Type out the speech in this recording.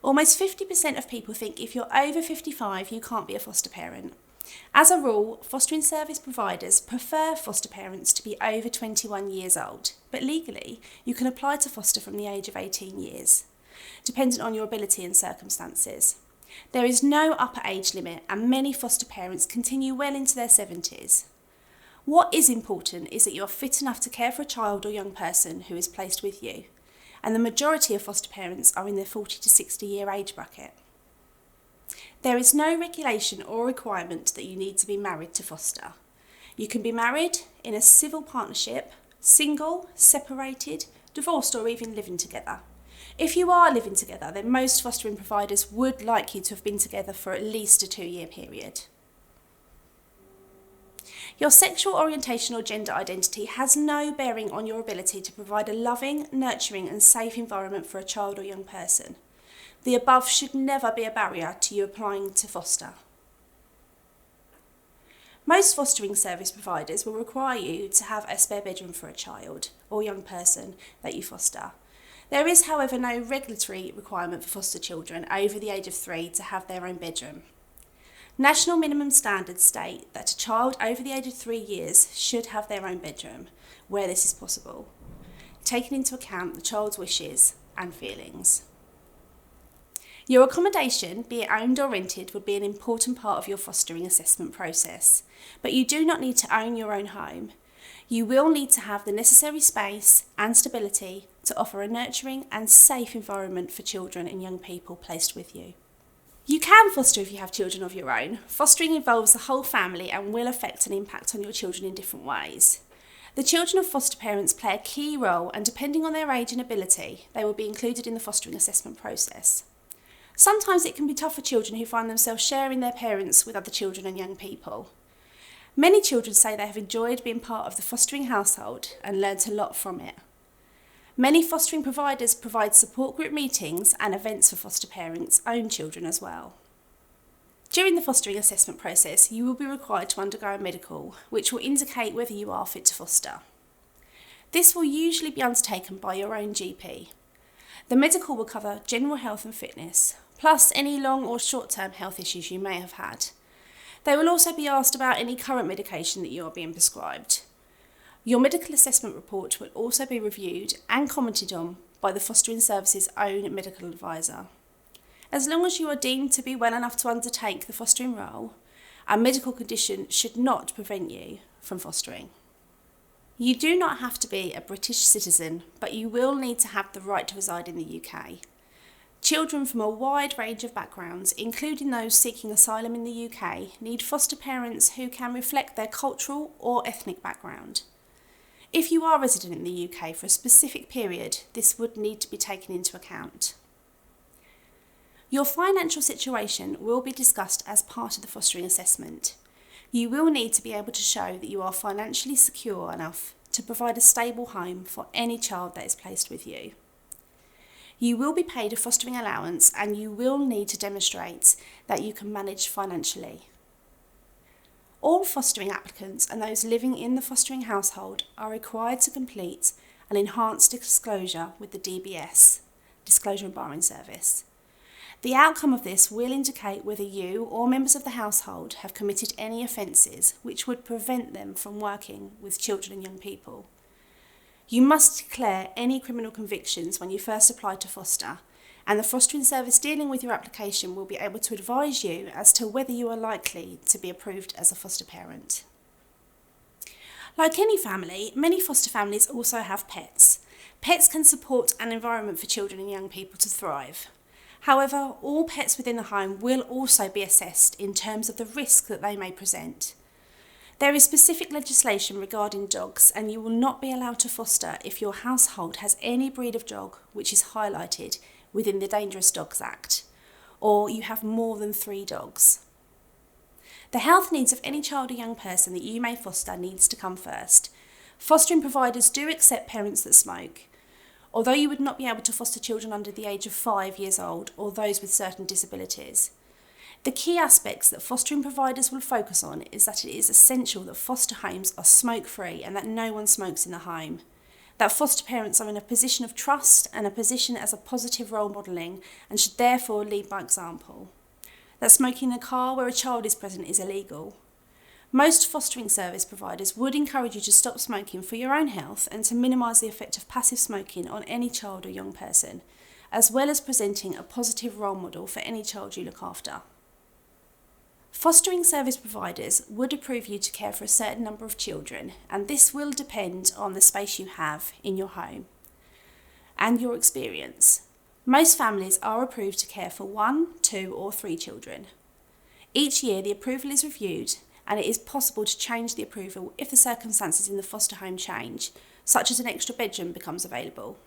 Almost 50% of people think if you're over 55, you can't be a foster parent. As a rule, fostering service providers prefer foster parents to be over 21 years old, but legally, you can apply to foster from the age of 18 years, dependent on your ability and circumstances. There is no upper age limit, and many foster parents continue well into their 70s. What is important is that you are fit enough to care for a child or young person who is placed with you, and the majority of foster parents are in their 40 to 60 year age bracket. There is no regulation or requirement that you need to be married to foster. You can be married, in a civil partnership, single, separated, divorced, or even living together. If you are living together, then most fostering providers would like you to have been together for at least a 2-year period. Your sexual orientation or gender identity has no bearing on your ability to provide a loving, nurturing, and safe environment for a child or young person. The above should never be a barrier to you applying to foster. Most fostering service providers will require you to have a spare bedroom for a child or young person that you foster. There is, however, no regulatory requirement for foster children over the age of 3 to have their own bedroom. National minimum standards state that a child over the age of 3 years should have their own bedroom, where this is possible, taking into account the child's wishes and feelings. Your accommodation, be it owned or rented, would be an important part of your fostering assessment process, but you do not need to own your own home. You will need to have the necessary space and stability to offer a nurturing and safe environment for children and young people placed with you. You can foster if you have children of your own. Fostering involves the whole family and will affect and impact on your children in different ways. The children of foster parents play a key role, and depending on their age and ability, they will be included in the fostering assessment process. Sometimes it can be tough for children who find themselves sharing their parents with other children and young people. Many children say they have enjoyed being part of the fostering household and learnt a lot from it. Many fostering providers provide support group meetings and events for foster parents' own children as well. During the fostering assessment process, you will be required to undergo a medical, which will indicate whether you are fit to foster. This will usually be undertaken by your own GP. The medical will cover general health and fitness, plus any long or short-term health issues you may have had. They will also be asked about any current medication that you are being prescribed. Your medical assessment report will also be reviewed and commented on by the Fostering Service's own medical advisor. As long as you are deemed to be well enough to undertake the fostering role, a medical condition should not prevent you from fostering. You do not have to be a British citizen, but you will need to have the right to reside in the UK. Children from a wide range of backgrounds, including those seeking asylum in the UK, need foster parents who can reflect their cultural or ethnic background. If you are resident in the UK for a specific period, this would need to be taken into account. Your financial situation will be discussed as part of the fostering assessment. You will need to be able to show that you are financially secure enough to provide a stable home for any child that is placed with you. You will be paid a fostering allowance, and you will need to demonstrate that you can manage financially. All fostering applicants and those living in the fostering household are required to complete an enhanced disclosure with the DBS, Disclosure and Barring Service. The outcome of this will indicate whether you or members of the household have committed any offences which would prevent them from working with children and young people. You must declare any criminal convictions when you first apply to foster, and the fostering service dealing with your application will be able to advise you as to whether you are likely to be approved as a foster parent. Like any family, many foster families also have pets. Pets can support an environment for children and young people to thrive. However, all pets within the home will also be assessed in terms of the risk that they may present. There is specific legislation regarding dogs, and you will not be allowed to foster if your household has any breed of dog which is highlighted within the Dangerous Dogs Act, or you have more than 3 dogs. The health needs of any child or young person that you may foster needs to come first. Fostering providers do accept parents that smoke, although you would not be able to foster children under the age of 5 years old or those with certain disabilities. The key aspects that fostering providers will focus on is that it is essential that foster homes are smoke-free and that no one smokes in the home. that foster parents are in a position of trust and a position as a positive role modelling and should therefore lead by example. That smoking in a car where a child is present is illegal. Most fostering service providers would encourage you to stop smoking for your own health and to minimise the effect of passive smoking on any child or young person, as well as presenting a positive role model for any child you look after. Fostering service providers would approve you to care for a certain number of children, and this will depend on the space you have in your home and your experience. Most families are approved to care for 1, 2 or 3 children. Each year the approval is reviewed, and it is possible to change the approval if the circumstances in the foster home change, such as an extra bedroom becomes available.